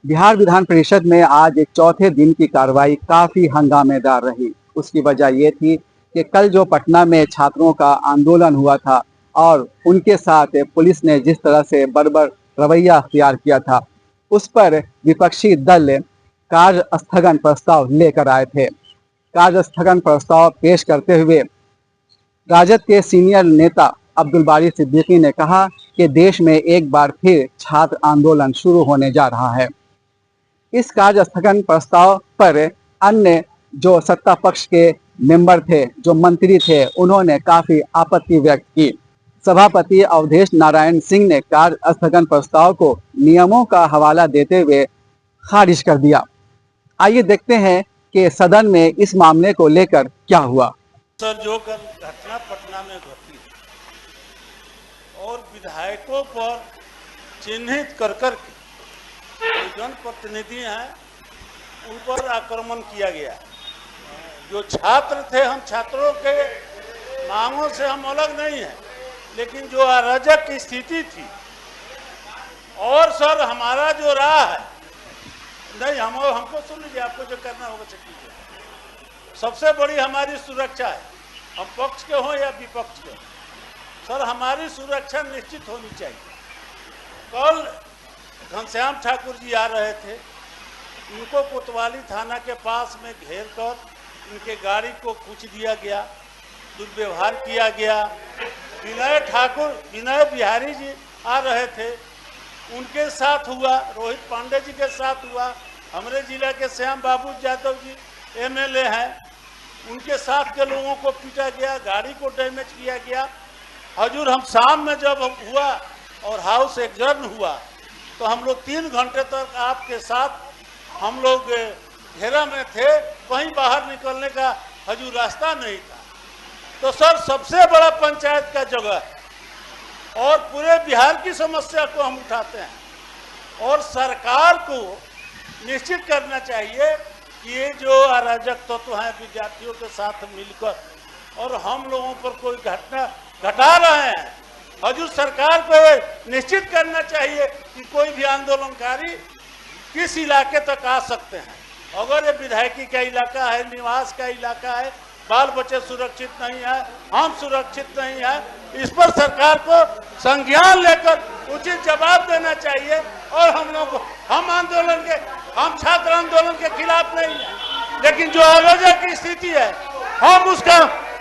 बिहार विधान परिषद में आज एक चौथे दिन की कार्रवाई काफी हंगामेदार रही। उसकी वजह ये थी कि कल जो पटना में छात्रों का आंदोलन हुआ था और उनके साथ पुलिस ने जिस तरह से बर्बर रवैया अख्तियार किया था, उस पर विपक्षी दल कार्य स्थगन प्रस्ताव लेकर आए थे। कार्य स्थगन प्रस्ताव पेश करते हुए राजद के सीनियर नेता अब्दुल बारी सिद्दीकी ने कहा कि देश में एक बार फिर छात्र आंदोलन शुरू होने जा रहा है। इस कार्य स्थगन प्रस्ताव पर अन्य जो सत्ता पक्ष के मेंबर थे, जो मंत्री थे, उन्होंने काफी आपत्ति व्यक्त की। सभापति अवधेश नारायण सिंह ने कार्य स्थगन प्रस्ताव को नियमों का हवाला देते हुए खारिज कर दिया। आइए देखते हैं कि सदन में इस मामले को लेकर क्या हुआ। सर, जो कल घटना पटना में घटी और विधायकों पर चिन्हित कर के जनप्रतिनिधि हैं उन पर आक्रमण किया गया। जो छात्र थे, हम छात्रों के मांगों से हम अलग नहीं हैं, लेकिन जो अराजक की स्थिति थी और सर हमारा जो राह है, नहीं हमको सुन लीजिए, आपको जो करना होगा कीजिए। सबसे बड़ी हमारी सुरक्षा है, हम पक्ष के हों या विपक्ष के। सर, हमारी सुरक्षा निश्चित होनी चाहिए। कल घनश्याम ठाकुर जी आ रहे थे, इनको कोतवाली थाना के पास में घेर कर इनके गाड़ी को कुछ दिया गया, दुर्व्यवहार किया गया। विनय बिहारी जी आ रहे थे, उनके साथ हुआ, रोहित पांडे जी के साथ हुआ, हमारे जिला के श्याम बाबू यादव जी एमएलए हैं, उनके साथ के लोगों को पीटा गया, गाड़ी को डैमेज किया गया। हजूर, हम शाम में जब हुआ और हाउस एडजर्न हुआ तो हम लोग 3 घंटे तक आपके साथ हम लोग घेरा में थे, कहीं बाहर निकलने का हजूर रास्ता नहीं था। तो सर, सबसे बड़ा पंचायत का जगह है और पूरे बिहार की समस्या को हम उठाते हैं और सरकार को निश्चित करना चाहिए कि ये जो अराजक तत्व हैं विद्यार्थियों के साथ मिलकर और हम लोगों पर कोई घटना घटा रहे हैं, हजूर सरकार को निश्चित करना चाहिए कि कोई भी आंदोलनकारी किस इलाके तक आ सकते हैं। अगर ये विधायकी का इलाका है, निवास का इलाका है, बाल बच्चे सुरक्षित नहीं है, हम सुरक्षित नहीं है, इस पर सरकार को संज्ञान लेकर उचित जवाब देना चाहिए। और हम छात्र आंदोलन के खिलाफ नहीं है, लेकिन जो अराजक की स्थिति है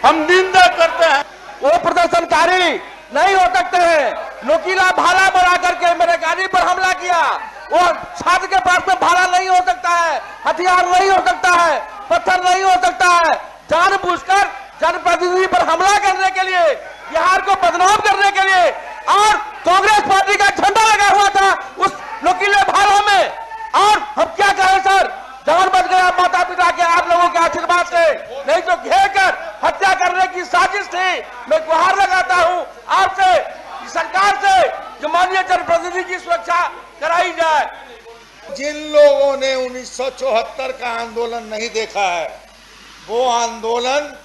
हम निंदा करते हैं। वो प्रदर्शनकारी नहीं हो सकते हैं। नोकीला भाला बना करके मेरे गाड़ी पर हमला किया। वो छात्र के पास में भाला नहीं हो सकता है, हथियार नहीं हो सकता है, पत्थर नहीं हो सकता है। जानबूझकर जनप्रतिनिधि पर हमला करने के लिए, बिहार को बदनाम करने के लिए, और कांग्रेस पार्टी का झंडा लगा हुआ था उस नोकीले भाला में। और हम क्या कहें सर, जान बच गया माता पिता के आप लोगों के आशीर्वाद से, नहीं तो घेर कर हत्या करने की साजिश थी। मैं गुहार लगाता हूं आपसे, सरकार से, जो माननीय जनप्रतिनिधि की सुरक्षा कराई जाए। जिन लोगों ने 1974 का आंदोलन नहीं देखा है, वो आंदोलन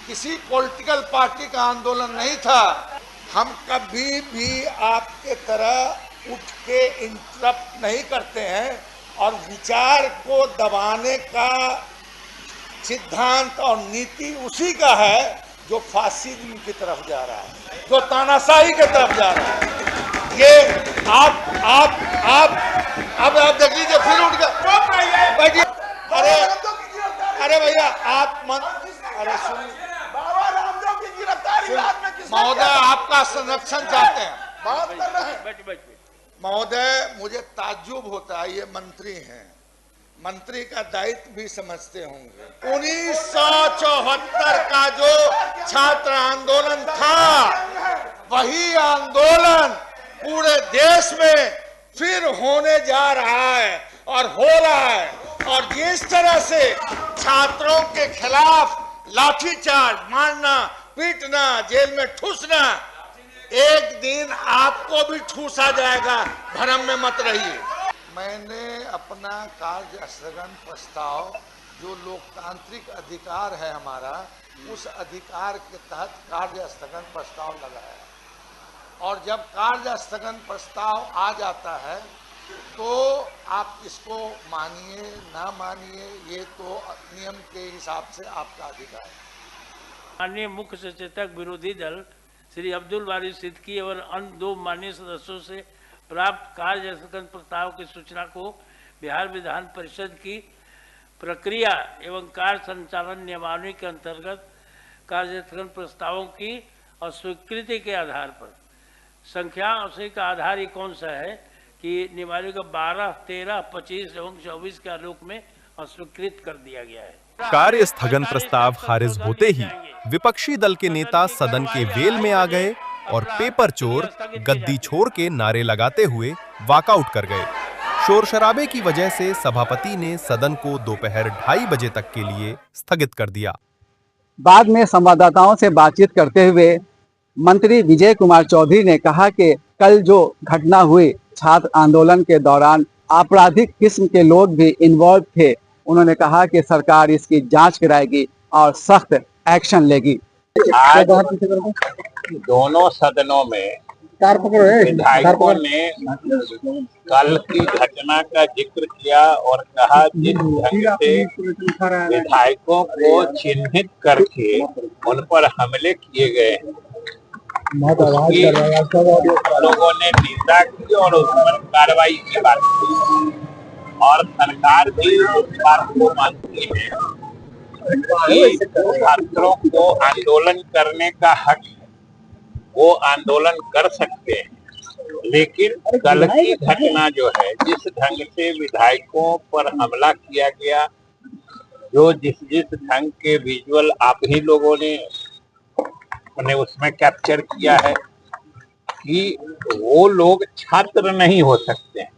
किसी पॉलिटिकल पार्टी का आंदोलन नहीं था। हम कभी भी आपके तरह उठ के इंटरप्ट नहीं करते हैं और विचार को दबाने का सिद्धांत और नीति उसी का है जो फासिज्म की तरफ जा रहा है, जो तानाशाही की तरफ जा रहा है। ये आप देख लीजिए, फिर उठ गए, बैठिए। अरे भैया, अरे सुनिए महोदय, आपका संरक्षण चाहते हैं। महोदय, मुझे ताज्जुब होता है, ये मंत्री हैं, मंत्री का दायित्व भी समझते होंगे। 1974 का जो छात्र आंदोलन था, वही आंदोलन पूरे देश में फिर होने जा रहा है और हो रहा है। और जिस तरह से छात्रों के खिलाफ लाठीचार्ज, मारना, पीटना, जेल में ठूसना, एक दिन आपको भी ठूसा जाएगा, भ्रम में मत रहिए। मैंने अपना कार्य स्थगन प्रस्ताव, जो लोकतांत्रिक अधिकार है हमारा, उस अधिकार के तहत कार्य स्थगन प्रस्ताव लगाया। और जब कार्य स्थगन प्रस्ताव आ जाता है तो आप इसको मानिए ना मानिए, ये तो नियम के हिसाब से आपका अधिकार है। माननीय मुख्य सचेतक विरोधी दल श्री अब्दुल बारी सिद्दीकी और अन्य 2 माननीय सदस्यों से प्राप्त कार्य स्थगन प्रस्ताव की सूचना को बिहार विधान परिषद की प्रक्रिया एवं कार्य संचालन नियमावली के अंतर्गत कार्य स्थगन प्रस्तावों की अस्वीकृति के आधार पर संख्या उसी का आधार ही कौन सा है कि नियमावली का 12, 13, 25 एवं 24 के आलोक में अस्वीकृत कर दिया गया है। कार्य स्थगन प्रस्ताव खारिज होते ही विपक्षी दल के नेता सदन के वेल में आ गए और पेपर चोर, गद्दी छोड़ के नारे लगाते हुए वॉकआउट कर गए। शोर शराबे की वजह से सभापति ने सदन को दोपहर 2:30 बजे तक के लिए स्थगित कर दिया। बाद में संवाददाताओं से बातचीत करते हुए मंत्री विजय कुमार चौधरी ने कहा कि कल जो घटना हुई छात्र आंदोलन के दौरान आपराधिक किस्म के लोग भी इन्वॉल्व थे। उन्होंने कहा कि सरकार इसकी जांच कराएगी और सख्त एक्शन लेगी। आज दोनों सदनों में विधायकों ने कल की घटना का जिक्र किया और कहा जिस ढंग से विधायकों को चिन्हित करके उन पर हमले किए गए उसकी लोगों ने निंदा की और उस पर कार्रवाई की बात की और सरकार भी उस बात को मानती है कि छात्रों को आंदोलन करने का हक है, वो आंदोलन कर सकते हैं। लेकिन कल की घटना जो है, जिस ढंग से विधायकों पर हमला किया गया, जो जिस ढंग के विजुअल आप ही लोगों ने उसमें कैप्चर किया है कि वो लोग छात्र नहीं हो सकते हैं।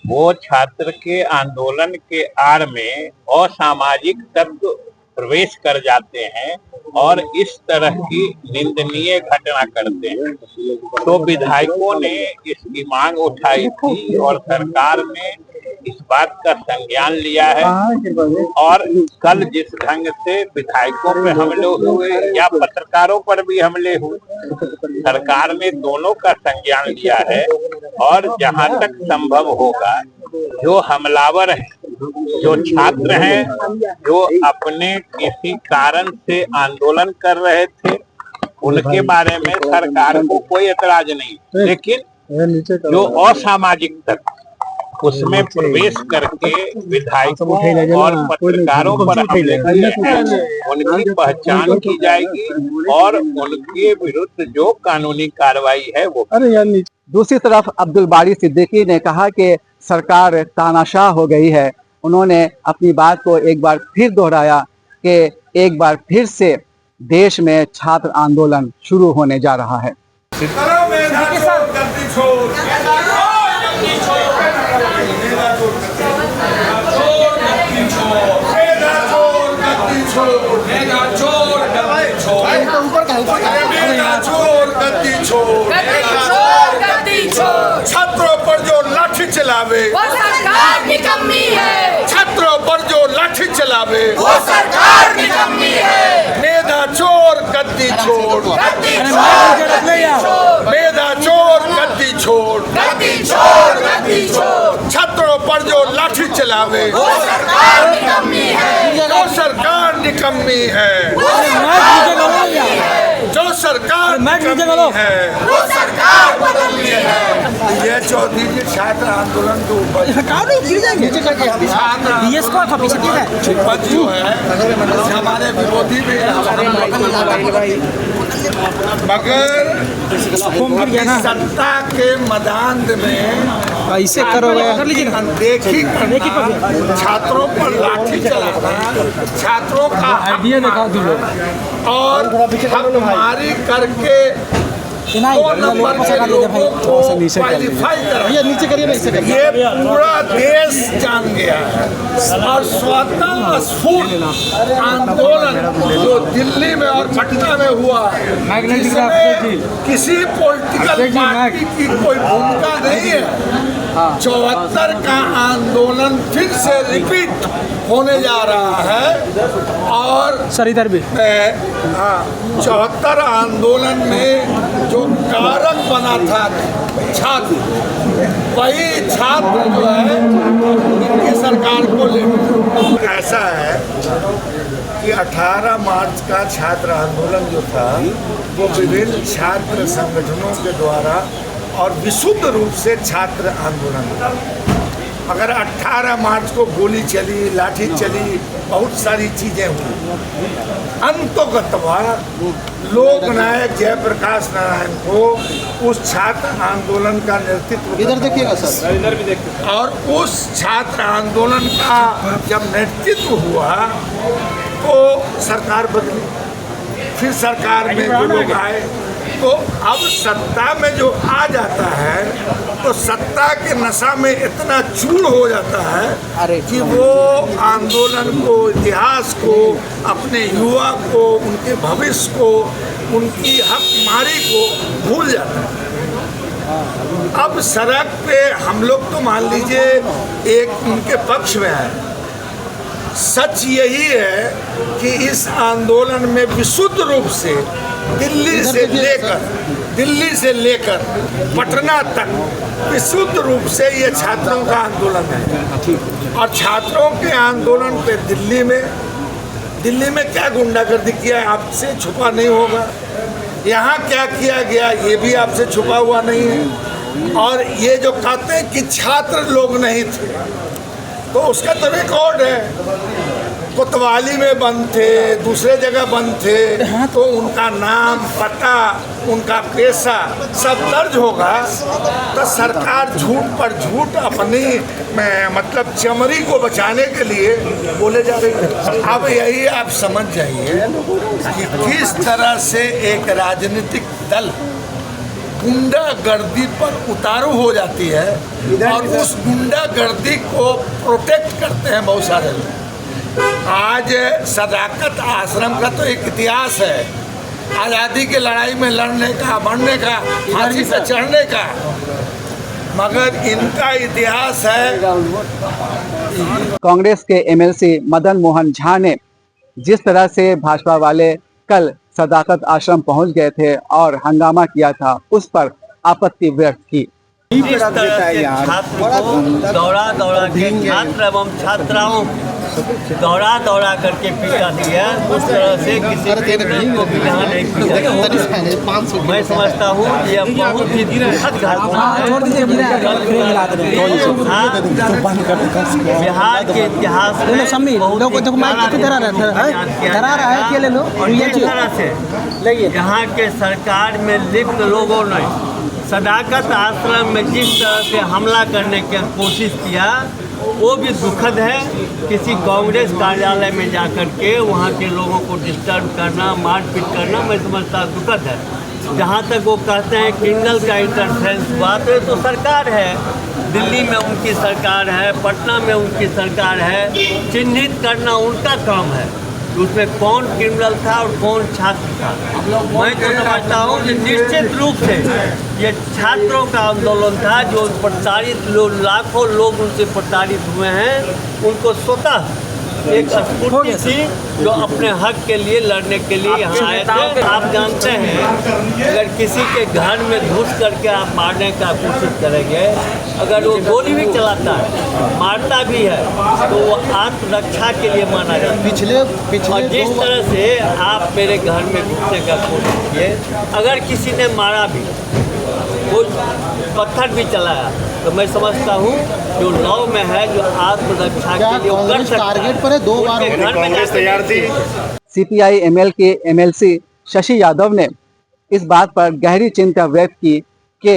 वो छात्र के आंदोलन के आड़ में असामाजिक तत्व प्रवेश कर जाते हैं और इस तरह की निंदनीय घटना करते हैं। तो विधायकों ने इसकी मांग उठाई थी और सरकार ने इस बात का संज्ञान लिया है और कल जिस ढंग से विधायकों पे हमले हुए या पत्रकारों पर भी हमले हुए, सरकार ने दोनों का संज्ञान लिया है और जहां तक संभव होगा जो हमलावर हैं, जो छात्र हैं, जो अपने किसी कारण से आंदोलन कर रहे थे, उनके बारे में सरकार को कोई एतराज नहीं, लेकिन जो असामाजिक तत्व उसमें प्रवेश करके विधायकों और पत्रकारों पर हमले किए हैं, उनकी पहचान की जाएगी और उनके विरुद्ध जो कानूनी कार्रवाई है वो। दूसरी तरफ अब्दुल बारी सिद्दीकी ने कहा कि सरकार तानाशाह हो गई है। उन्होंने अपनी बात को एक बार फिर दोहराया कि एक बार फिर से देश में छात्र आंदोलन शुरू होने जा रहा है। छात्रों पर जो लाठी चलावे वो सरकार निकम्मी है। छात्रों पर जो लाठी चलावे वो सरकार निकम्मी है। मेधा चोर गद्दी छोड़, गद्दी छोड़, मेधा चोर गद्दी छोड़, गद्दी छोड़, गद्दी छोड़। छात्रों पर जो लाठी चलावे वो सरकार निकम्मी है। जो सरकार निकम्मी है, जो सरकार निकम्मी है, वो सरकार बदलनी है। ये चौधरी जी छात्र आंदोलन के ऊपर जो है हमारे विरोधी भी मगर सत्ता के मैदान में ऐसे करोगे अनदेखी करना, छात्रों पर लाठी चलाना, छात्रों का आइडिया दिखा दो और हकमारी करके 2 नंबर के लोगों को क्वालिफाई करा, ये पूरा देश जान गया है। और स्वतः स्फूर्त आंदोलन जो दिल्ली में और पटना में हुआ, जिसमें किसी पॉलिटिकल पार्टी की कोई भूमिका नहीं है, 74 का आंदोलन फिर से रिपीट होने जा रहा है। और सर इधर भी 74 आंदोलन में जो कारक बना था छात्र, वही छात्र जो है इनकी सरकार को ले। ऐसा है कि 18 मार्च का छात्र आंदोलन जो था वो विभिन्न छात्र संगठनों के द्वारा और विशुद्ध रूप से छात्र आंदोलन था। अगर 18 मार्च को गोली चली, लाठी चली, बहुत सारी चीजें हुई, अंततः लोक नायक जयप्रकाश नारायण को उस छात्र आंदोलन का नेतृत्व, इधर देखिएगा सर, इधर भी देखिए, और उस छात्र आंदोलन का जब नेतृत्व हुआ तो सरकार बदली, फिर सरकार में जो लोग आए, तो अब सत्ता में जो आ जाता है तो सत्ता के नशा में इतना चूर हो जाता है कि वो आंदोलन को, इतिहास को, अपने युवा को, उनके भविष्य को, उनकी हकमारी को भूल जाता है। अब सड़क पे हम लोग तो मान लीजिए एक उनके पक्ष में है। सच यही है कि इस आंदोलन में विशुद्ध रूप से दिल्ली से लेकर पटना तक विशुद्ध रूप से ये छात्रों का आंदोलन है। और छात्रों के आंदोलन पे दिल्ली में क्या गुंडागर्दी किया है आपसे छुपा नहीं होगा। यहाँ क्या किया गया ये भी आपसे छुपा हुआ नहीं है। और ये जो कहते हैं कि छात्र लोग नहीं थे, तो उसका तो रिकॉर्ड है। कोतवाली में बंद थे, दूसरे जगह बंद थे, तो उनका नाम, पता, उनका पेशा सब दर्ज होगा। तो सरकार झूठ पर झूठ अपनी मतलब चमड़ी को बचाने के लिए बोले जा रही है। अब यही आप समझ जाइए कि किस तरह से एक राजनीतिक दल गुंडागर्दी पर उतारू हो जाती है और उस गुंडागर्दी को प्रोटेक्ट करते हैं बहुत सारे लोग। आज सदाकत आश्रम का तो एक इतिहास है, आज़ादी की लड़ाई में लड़ने का, मरने का, फांसी पे चढ़ने का, मगर इनका इतिहास है। कांग्रेस के एमएलसी मदन मोहन झा ने जिस तरह से भाजपा वाले कल सदाकत आश्रम पहुंच गए थे और हंगामा किया था, उस पर आपत्ति व्यक्त की। जिस तरह से छात्र को दौड़ा के छात्र एवं छात्राओं दौड़ा करके पीटा दिया, उस तरह से किसी को भी यहाँ नहीं पीटा। मैं समझता हूँ ये बहुत ही दुखद घटना है। बिहार के इतिहास में इस तरह से यहाँ के सरकार में लिप्त लोगों ने सदाकत आश्रम में जिस तरह से हमला करने की कोशिश किया, वो भी दुखद है। किसी कांग्रेस कार्यालय में जाकर के वहाँ के लोगों को डिस्टर्ब करना, मारपीट करना, मैं समझता दुखद है। जहाँ तक वो कहते हैं क्रिमिनल का इंटरफेरेंस हुआ, तो सरकार है, दिल्ली में उनकी सरकार है, पटना में उनकी सरकार है, चिन्हित करना उनका काम है उसमें कौन क्रिमिनल था और कौन छात्र था। मैं तो समझता हूँ कि निश्चित रूप से ये छात्रों का आंदोलन था, जो प्रताड़ित लाखों लोग उनसे प्रताड़ित हुए हैं, उनको स्वतः एक स्फूर्ति थी जो अपने हक के लिए लड़ने के लिए यहाँ आए थे। आप जानते हैं अगर किसी के घर में घुस करके आप मारने का कोशिश करेंगे, अगर वो गोली भी चलाता है, मारता भी है, तो वो आत्मरक्षा के लिए माना जाता है। पिछले और जिस तरह से आप मेरे घर में घुसने का कोशिश किए, अगर किसी ने मारा भी, वो पत्थर भी चलाया, तो मैं समझता हूँ जो लॉ में है, जो आत्मरक्षा के लिए कर सकता है, टारगेट पर 2 बार घर में तैयार थी। सीपीआई एमएल के एमएलसी शशि यादव ने इस बात पर गहरी चिंता व्यक्त की कि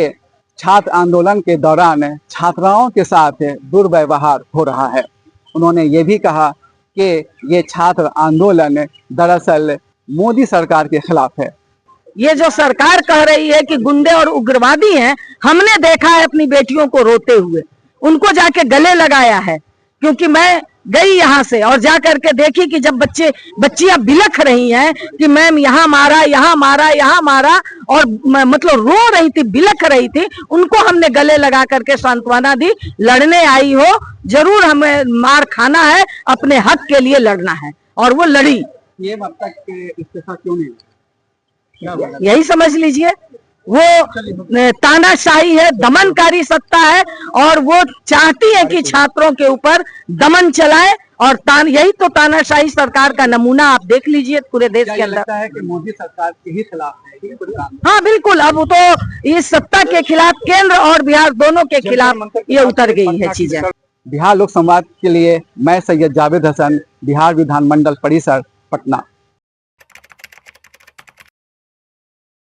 छात्र आंदोलन के दौरान छात्राओं के साथ दुर्व्यवहार हो रहा है। उन्होंने ये भी कहा कि ये छात्र आंदोलन दरअसल मोदी सरकार के खिलाफ है। ये जो सरकार कह रही है कि गुंडे और उग्रवादी हैं, हमने देखा है अपनी बेटियों को रोते हुए, उनको जाके गले लगाया है। क्योंकि मैं गई यहाँ से और जा करके देखी कि जब बच्चियां बिलख रही हैं कि मैम यहाँ मारा, यहाँ मारा, यहाँ मारा, और मतलब रो रही थी, बिलख रही थी, उनको हमने गले लगा करके सांत्वना दी। लड़ने आई हो, जरूर हमें मार खाना है, अपने हक के लिए लड़ना है, और वो लड़ी। ये अब तक इस्तीफा क्यों नहीं? यही समझ लीजिए, वो तानाशाही है, दमनकारी सत्ता है और वो चाहती है कि छात्रों के ऊपर दमन चलाए और यही तो तानाशाही सरकार का नमूना आप देख लीजिए पूरे देश के अंदर। लगता है कि मोदी सरकार के ही खिलाफ है ये कुछ काम? हाँ बिल्कुल, अब तो इस सत्ता के खिलाफ केंद्र और बिहार दोनों के खिलाफ ये उतर गई है चीजें। बिहार लोक संवाद के लिए मैं सैयद जावेद हसन, बिहार विधानमंडल परिसर, पटना।